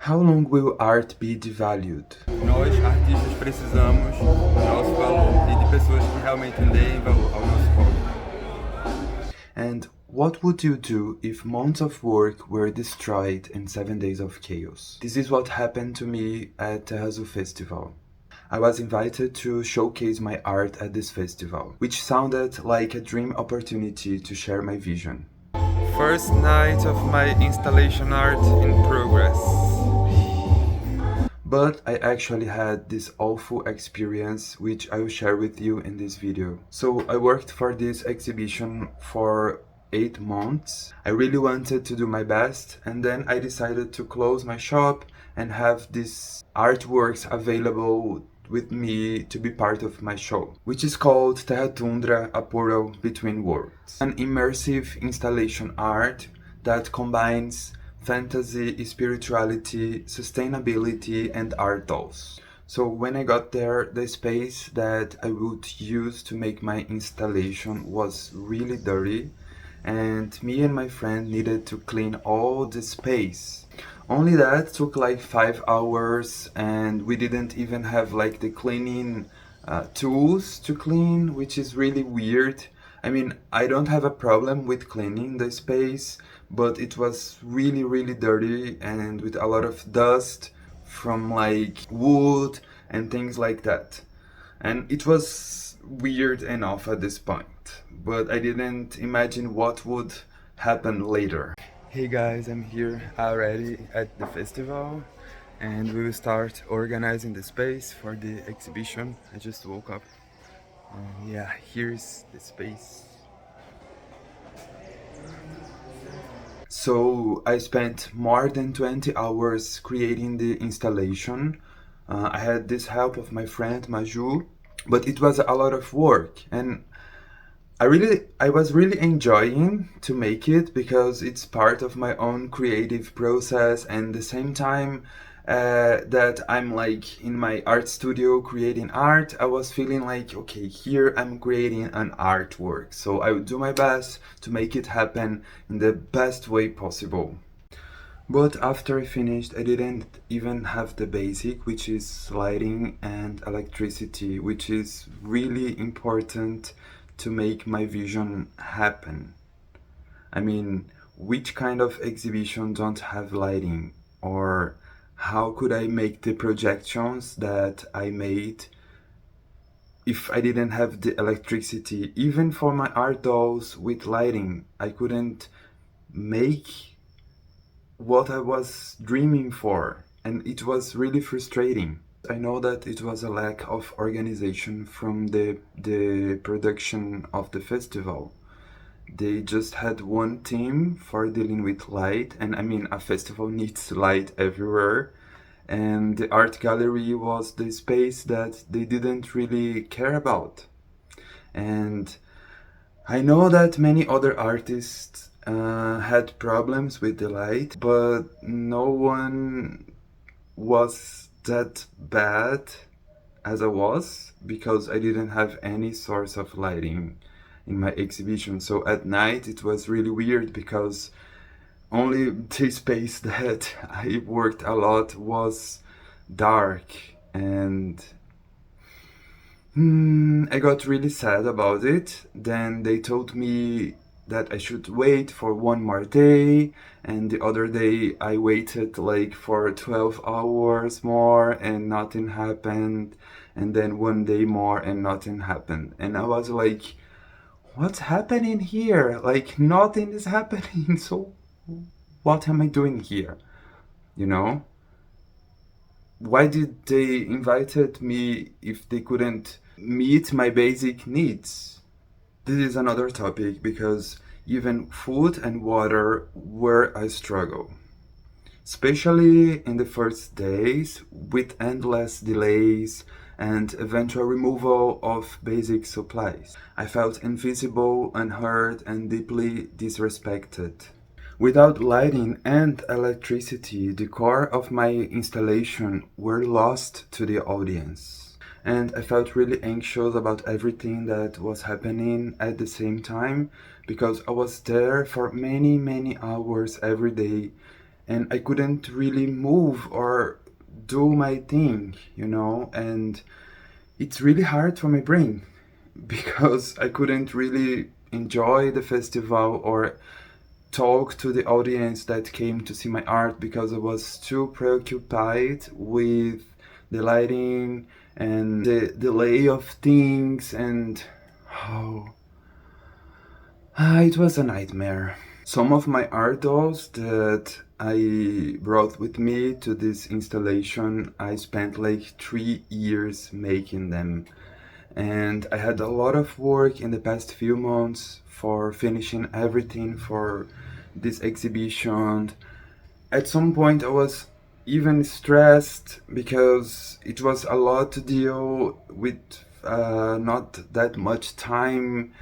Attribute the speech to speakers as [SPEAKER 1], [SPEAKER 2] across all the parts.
[SPEAKER 1] How long will art be devalued?
[SPEAKER 2] Nós, artistas, precisamos do nosso valor e de pessoas que realmente deem valor ao nosso hobby.
[SPEAKER 1] And what would you do if months of work were destroyed in 7 days of chaos? This is what happened to me at TerraTundra Festival. I was invited to showcase my art at this festival, which sounded like a dream opportunity to share my vision.
[SPEAKER 2] First night of my installation art in progress.
[SPEAKER 1] But I actually had this awful experience which I will share with you in this video. So I worked for this exhibition for 8 months. I really wanted to do my best, and then I decided to close my shop and have these artworks available with me to be part of my show, which is called TerraTundra, a portal between worlds. An immersive installation art that combines fantasy, spirituality, sustainability, and art dolls. So when I got there, the space that I would use to make my installation was really dirty, and me and my friend needed to clean all the space. Only that took like 5 hours, and we didn't even have like the cleaning tools to clean, which is really weird. I mean, I don't have a problem with cleaning the space, but it was really dirty and with a lot of dust from like wood and things like that. And it was weird enough at this point, but I didn't imagine what would happen later. Hey guys, I'm here already at the festival and we will start organizing the space for the exhibition. I just woke up. Yeah, here's the space. So I spent more than 20 hours creating the installation. I had this help of my friend Maju, but it was a lot of work, and I was really enjoying to make it because it's part of my own creative process, and the same time that I'm like in my art studio creating art, I was feeling like, okay, here I'm creating an artwork. So I would do my best to make it happen in the best way possible. But after I finished, I didn't even have the basic, which is lighting and electricity, which is really important to make my vision happen. I mean, which kind of exhibition don't have lighting? Or how could I make the projections that I made if I didn't have the electricity? Even for my art dolls with lighting, I couldn't make what I was dreaming for, and it was really frustrating. I know that it was a lack of organization from the production of the festival. They just had one team for dealing with light, and I mean, a festival needs light everywhere, and the art gallery was the space that they didn't really care about. And I know that many other artists had problems with the light, but no one was that bad as I was because I didn't have any source of lighting in my exhibition. So at night it was really weird because only the space that I worked a lot was dark, and I got really sad about it. Then they told me that I should wait for one more day, and the other day I waited like for 12 hours more and nothing happened, and then one day more and nothing happened. And I was like, what's happening here? Like, nothing is happening. So what am I doing here? You know? Why did they invited me if they couldn't meet my basic needs? This is another topic because even food and water were a struggle, especially in the first days with endless delays and eventual removal of basic supplies. I felt invisible, unheard, and deeply disrespected. Without lighting and electricity, the core of my installation were lost to the audience. And I felt really anxious about everything that was happening at the same time because I was there for many hours every day, and I couldn't really move or do my thing, and it's really hard for my brain because I couldn't really enjoy the festival or talk to the audience that came to see my art because I was too preoccupied with the lighting and the delay of things, and oh, it was a nightmare. Some of my art dolls that I brought with me to this installation, I spent like 3 years making them. And I had a lot of work in the past few months for finishing everything for this exhibition. At some point, I was even stressed because it was a lot to deal with, not that much time.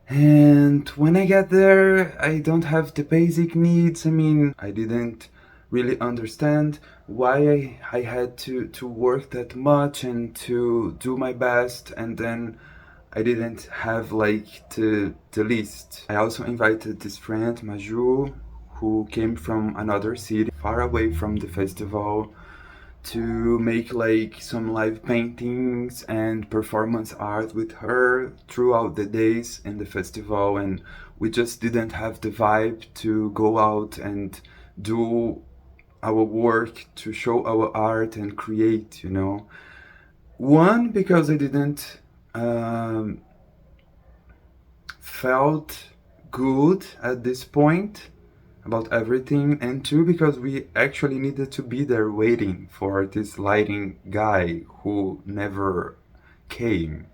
[SPEAKER 1] And when I get there, I don't have the basic needs. I mean, I didn't really understand why I had to work that much and to do my best, and then I didn't have like the list. I also invited this friend, Maju, who came from another city far away from the festival, to make like some live paintings and performance art with her throughout the days in the festival, and we just didn't have the vibe to go out and do our work, to show our art and create, one, because I didn't felt good at this point about everything, and two, because we actually needed to be there waiting for this lighting guy who never came.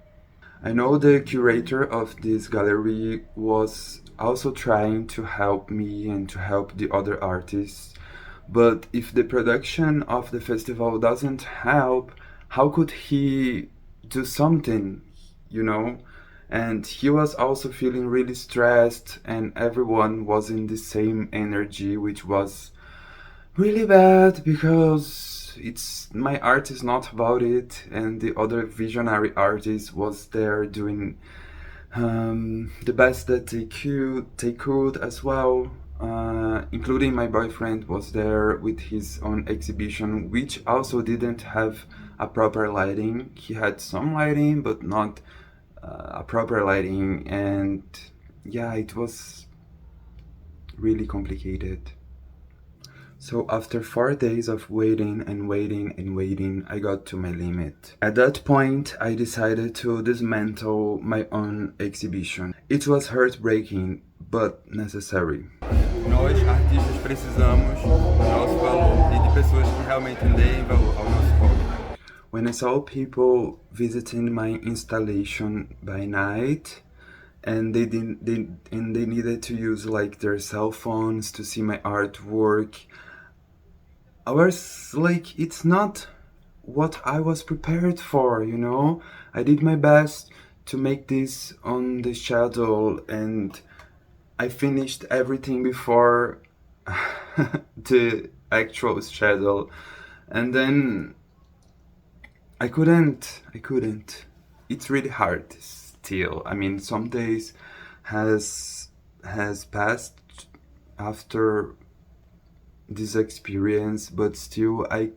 [SPEAKER 1] I know the curator of this gallery was also trying to help me and to help the other artists, but if the production of the festival doesn't help, how could he do something, you know? And he was also feeling really stressed, and everyone was in the same energy, which was really bad because it's my art is not about it, and the other visionary artist was there doing the best that they could as well. Including my boyfriend was there with his own exhibition, which also didn't have a proper lighting. He had some lighting, but not a proper lighting, and yeah, it was really complicated. So after 4 days of waiting and waiting and waiting, I got to my limit. At that point, I decided to dismantle my own exhibition. It was heartbreaking, but necessary.
[SPEAKER 2] Nós, artistas, precisamos do nosso valor e de pessoas que realmente deem valor ao nosso hobby.
[SPEAKER 1] When I saw people visiting my installation by night, and they needed to use like their cell phones to see my artwork, I was like, it's not what I was prepared for, I did my best to make this on the schedule, and I finished everything before the actual schedule, and then I couldn't. It's really hard still. I mean, some days has passed after this experience, but still I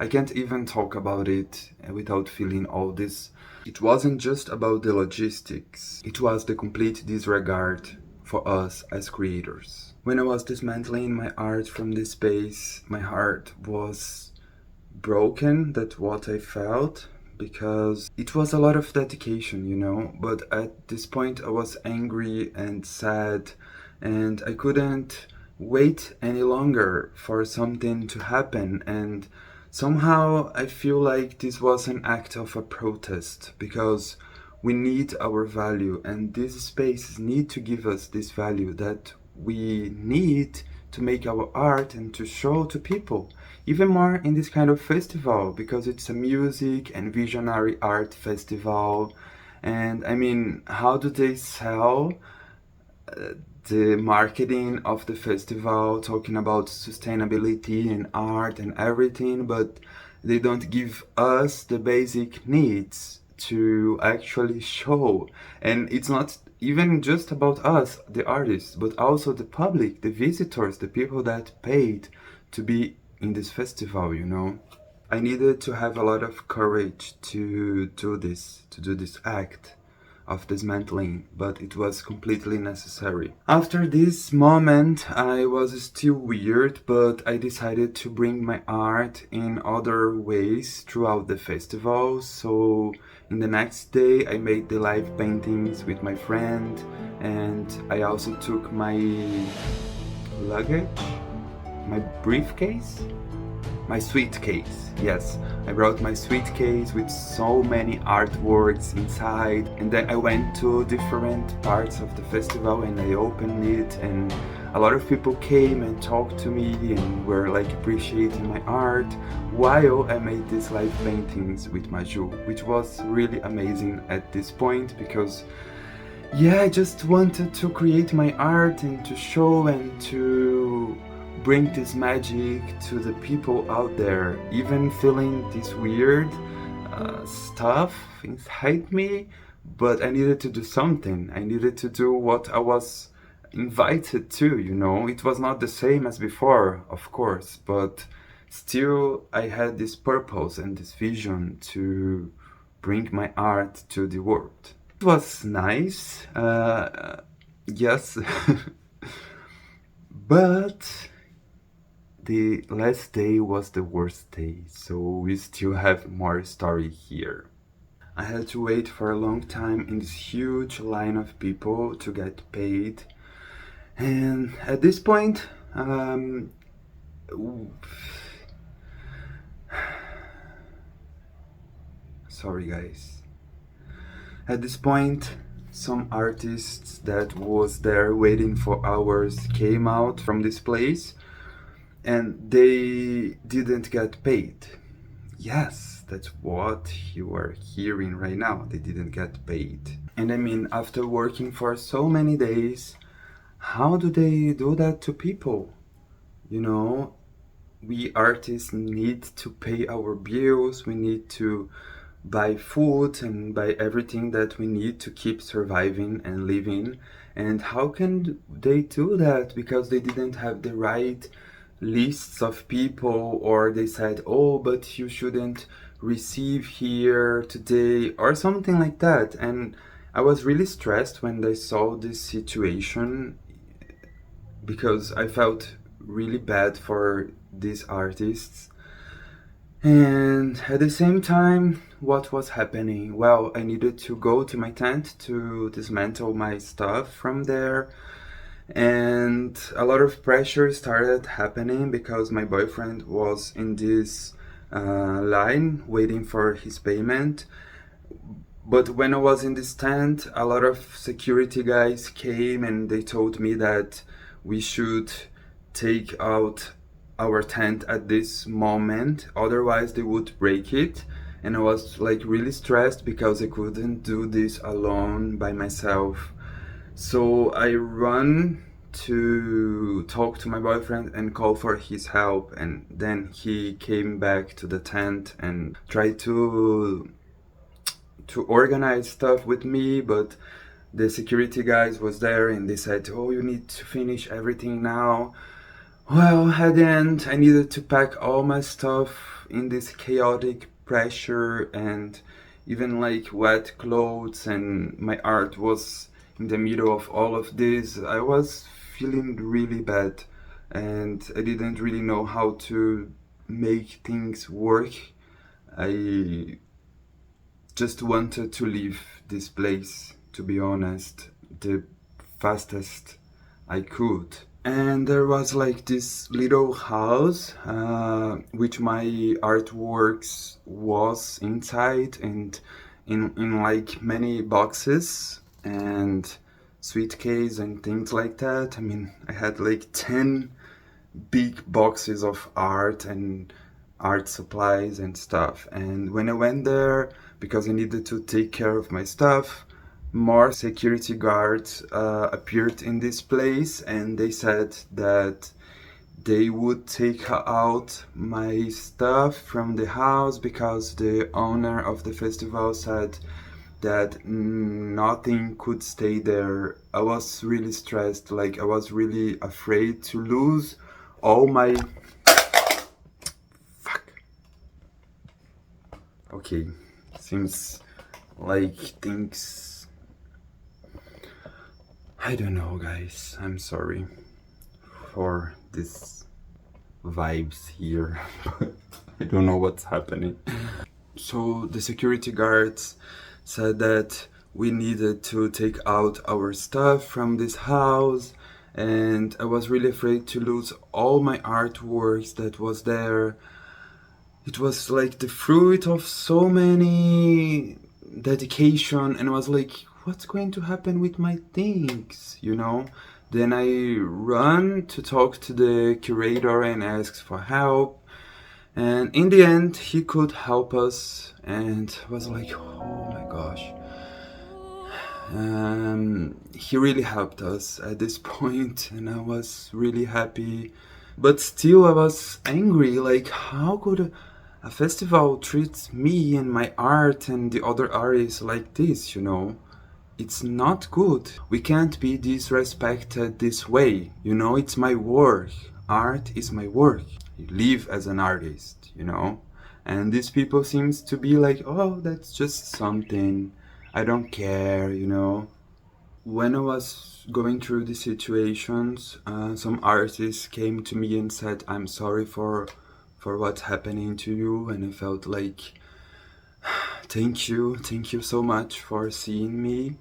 [SPEAKER 1] can't even talk about it without feeling all this. It wasn't just about the logistics, it was the complete disregard for us as creators. When I was dismantling my art from this space, my heart was broken. That's what I felt, because it was a lot of dedication, but at this point I was angry and sad, and I couldn't wait any longer for something to happen. And somehow I feel like this was an act of a protest, because we need our value, and these spaces need to give us this value that we need to make our art and to show to people, even more in this kind of festival, because it's a music and visionary art festival. And I mean, how do they sell the marketing of the festival, talking about sustainability and art and everything, but they don't give us the basic needs to actually show? And it's not even just about us, the artists, but also the public, the visitors, the people that paid to be in this festival, you know. I needed to have a lot of courage to do this act of dismantling, but it was completely necessary. After this moment, I was still weird, but I decided to bring my art in other ways throughout the festival. So in the next day, I made the live paintings with my friend, and I also took my luggage, my briefcase, my suitcase. Yes, I brought my suitcase with so many artworks inside, and then I went to different parts of the festival and I opened it, and a lot of people came and talked to me and were like appreciating my art while I made these live paintings with Maju, which was really amazing at this point because yeah, I just wanted to create my art and to show and to bring this magic to the people out there, even feeling this weird stuff inside me. But I needed to do something. I needed to do what I was invited to, you know. It was not the same as before, of course, but still I had this purpose and this vision to bring my art to the world. It was nice, yes, but the last day was the worst day, so we still have more story here. I had to wait for a long time in this huge line of people to get paid, and at this point, sorry guys. At this point, some artists that was there waiting for hours came out from this place and they didn't get paid. Yes, that's what you are hearing right now. They didn't get paid. And I mean, after working for so many days, how do they do that to people? You know, we artists need to pay our bills, we need to buy food and buy everything that we need to keep surviving and living. And how can they do that? Because they didn't have the right lists of people, or they said, oh, but you shouldn't receive here today, or something like that. And I was really stressed when I saw this situation because I felt really bad for these artists. And at the same time, what was happening? Well, I needed to go to my tent to dismantle my stuff from there. And a lot of pressure started happening because my boyfriend was in this line waiting for his payment. But when I was in this tent, a lot of security guys came and they told me that we should take out our tent at this moment, otherwise they would break it. And I was like really stressed because I couldn't do this alone by myself. So I run to talk to my boyfriend and call for his help, and then he came back to the tent and tried to organize stuff with me, but the security guys was there and they said, oh, you need to finish everything now. Well, at the end, I needed to pack all my stuff in this chaotic pressure and even like wet clothes, and my art was in the middle of all of this. I was feeling really bad and I didn't really know how to make things work. I just wanted to leave this place, to be honest, the fastest I could. And there was like this little house which my artworks was inside, and in like many boxes and suitcase and things like that. I mean, I had like 10 big boxes of art and art supplies and stuff. And when I went there, because I needed to take care of my stuff, more security guards appeared in this place, and they said that they would take out my stuff from the house because the owner of the festival said that nothing could stay there. I was really stressed, like I was really afraid to lose all my... Fuck. Okay, seems like things... I don't know, guys. I'm sorry for this vibes here. I don't know what's happening. So the security guards said that we needed to take out our stuff from this house, and I was really afraid to lose all my artworks that was there. It was like the fruit of so many dedication, and I was like, what's going to happen with my things, you know? Then I run to talk to the curator and ask for help. And in the end, he could help us, and was like, oh my gosh. He really helped us at this point, and I was really happy. But still, I was angry. Like, how could a festival treat me and my art and the other artists like this, you know? It's not good. We can't be disrespected this way. You know, it's my work. Art is my work. I live as an artist, you know? And these people seems to be like, oh, that's just something. I don't care, you know? When I was going through the situations, some artists came to me and said, I'm sorry for what's happening to you. And I felt like, thank you so much for seeing me.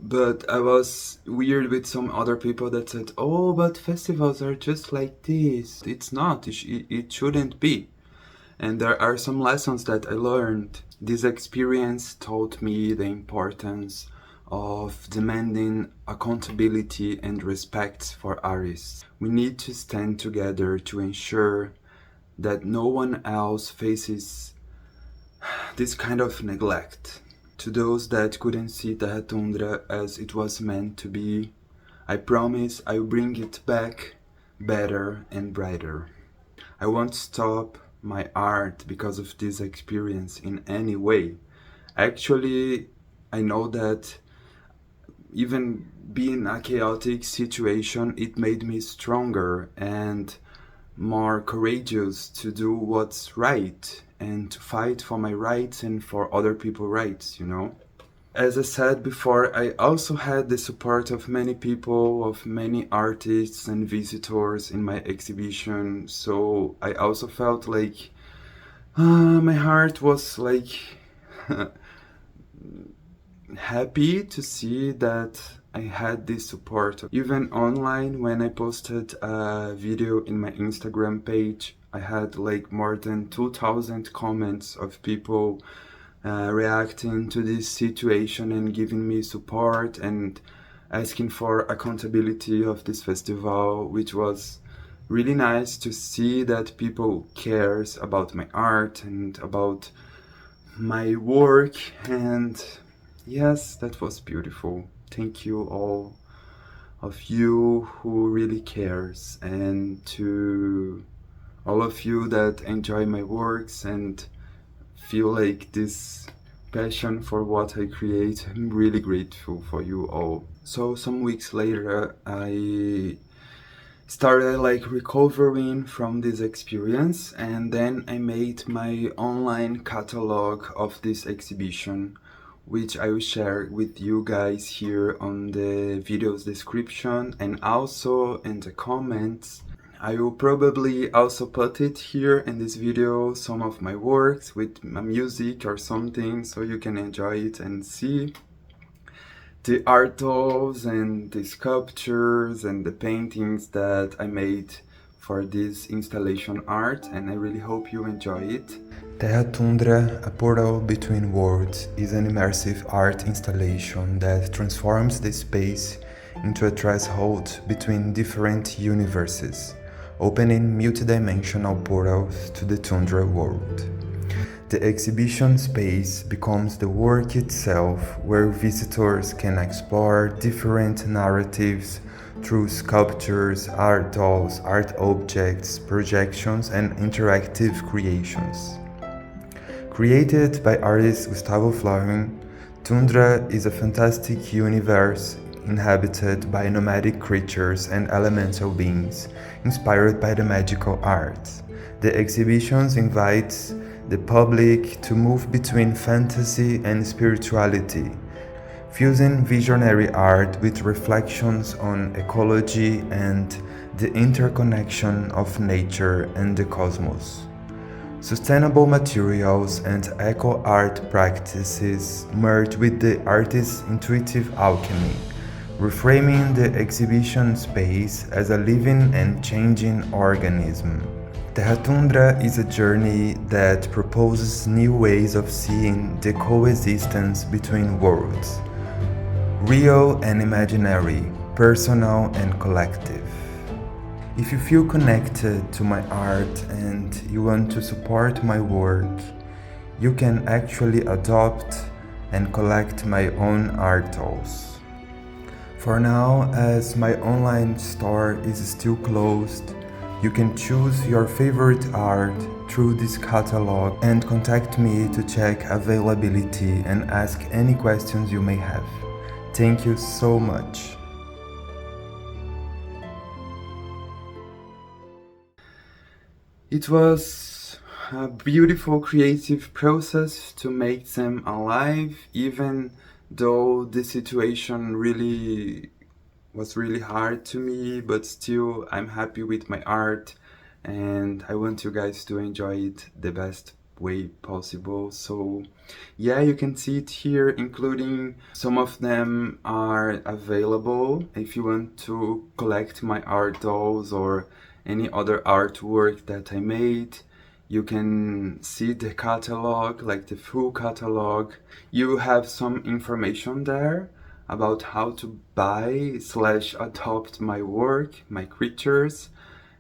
[SPEAKER 1] But I was weird with some other people that said, oh, but festivals are just like this. It's not, it shouldn't be. And there are some lessons that I learned. This experience taught me the importance of demanding accountability and respect for artists. We need to stand together to ensure that no one else faces this kind of neglect. To those that couldn't see TerraTundra as it was meant to be, I promise I'll bring it back better and brighter. I won't stop my art because of this experience in any way. Actually, I know that even being a chaotic situation, it made me stronger and more courageous to do what's right and to fight for my rights and for other people's rights, you know? As I said before, I also had the support of many people, of many artists and visitors in my exhibition, so I also felt like my heart was like happy to see that I had this support. Even online, when I posted a video in my Instagram page, I had like more than 2,000 comments of people reacting to this situation and giving me support and asking for accountability of this festival, which was really nice to see that people cares about my art and about my work. And yes, that was beautiful. Thank you all of you who really cares, and to all of you that enjoy my works and feel like this passion for what I create. I'm really grateful for you all. So some weeks later, I started like recovering from this experience, and then I made my online catalog of this exhibition, which I will share with you guys here on the video's description and also in the comments. I will probably also put it here in this video, some of my works with my music or something, so you can enjoy it and see the art dolls and the sculptures and the paintings that I made for this installation art, and I really hope you enjoy it. TerraTundra, A Portal Between Worlds, is an immersive art installation that transforms the space into a threshold between different universes, opening multidimensional portals to the Tundra world. The exhibition space becomes the work itself, where visitors can explore different narratives through sculptures, art dolls, art objects, projections, and interactive creations. Created by artist Gustavo Flaurin, Tundra is a fantastic universe inhabited by nomadic creatures and elemental beings, inspired by the magical arts. The exhibitions invite the public to move between fantasy and spirituality, fusing visionary art with reflections on ecology and the interconnection of nature and the cosmos. Sustainable materials and eco-art practices merge with the artist's intuitive alchemy, reframing the exhibition space as a living and changing organism. TerraTundra is a journey that proposes new ways of seeing the coexistence between worlds, real and imaginary, personal and collective. If you feel connected to my art and you want to support my work, you can actually adopt and collect my own art tools. For now, as my online store is still closed, you can choose your favorite art through this catalog and contact me to check availability and ask any questions you may have. Thank you so much. It was a beautiful creative process to make them alive, even though the situation was really hard to me, but still I'm happy with my art and I want you guys to enjoy it the best way possible. So yeah, you can see it here, including some of them are available if you want to collect my art dolls or any other artwork that I made. You can see the catalog, like the full catalog. You have some information there about how to buy / adopt my work, my creatures.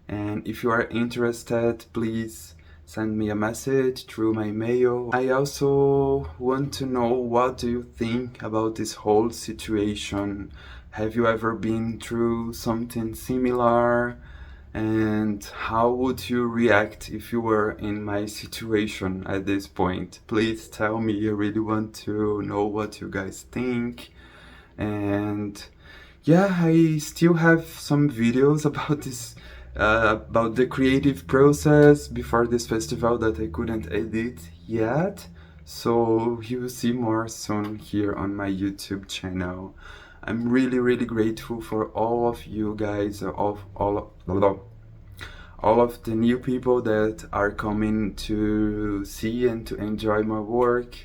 [SPEAKER 1] And if you are interested, please send me a message through my mail. I also want to know, what do you think about this whole situation? Have you ever been through something similar? And how would you react if you were in my situation at this point? Please tell me, I really want to know what you guys think. And yeah, I still have some videos about this, about the creative process before this festival that I couldn't edit yet. So you will see more soon here on my YouTube channel. I'm really grateful for all of you guys, all of the new people that are coming to see and to enjoy my work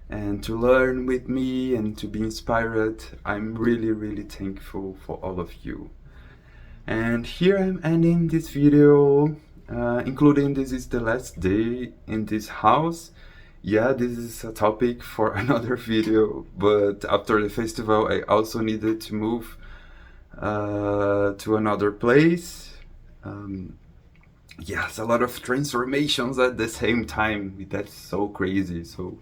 [SPEAKER 1] and to learn with me and to be inspired. I'm really thankful for all of you. And here I'm ending this video, including this is the last day in this house. Yeah, this is a topic for another video, but after the festival I also needed to move to another place. Yes, a lot of transformations at the same time. That's so crazy. So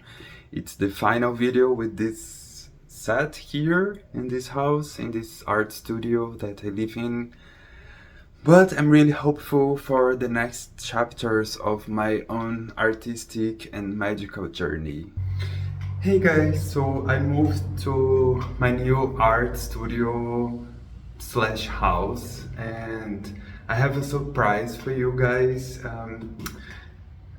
[SPEAKER 1] it's the final video with this set here in this house, in this art studio that I live in. But I'm really hopeful for the next chapters of my own artistic and magical journey. Hey guys, so I moved to my new art studio / house and I have a surprise for you guys.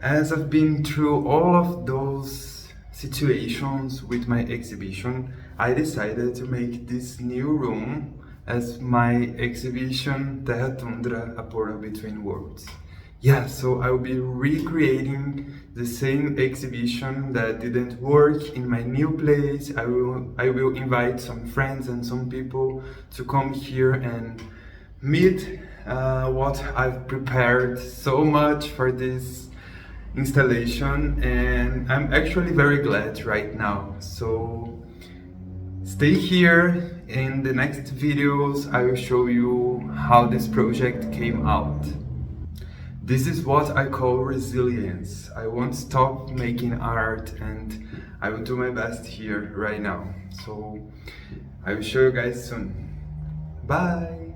[SPEAKER 1] As I've been through all of those situations with my exhibition, I decided to make this new room as my exhibition TerraTundra, a portal between worlds. Yeah, so I'll be recreating the same exhibition that didn't work in my new place. I will invite some friends and some people to come here and meet what I've prepared so much for this installation, and I'm actually very glad right now. So stay here. In the next videos I will show you how this project came out. This is what I call resilience. I won't stop making art and I will do my best here right now. So I will show you guys soon. Bye!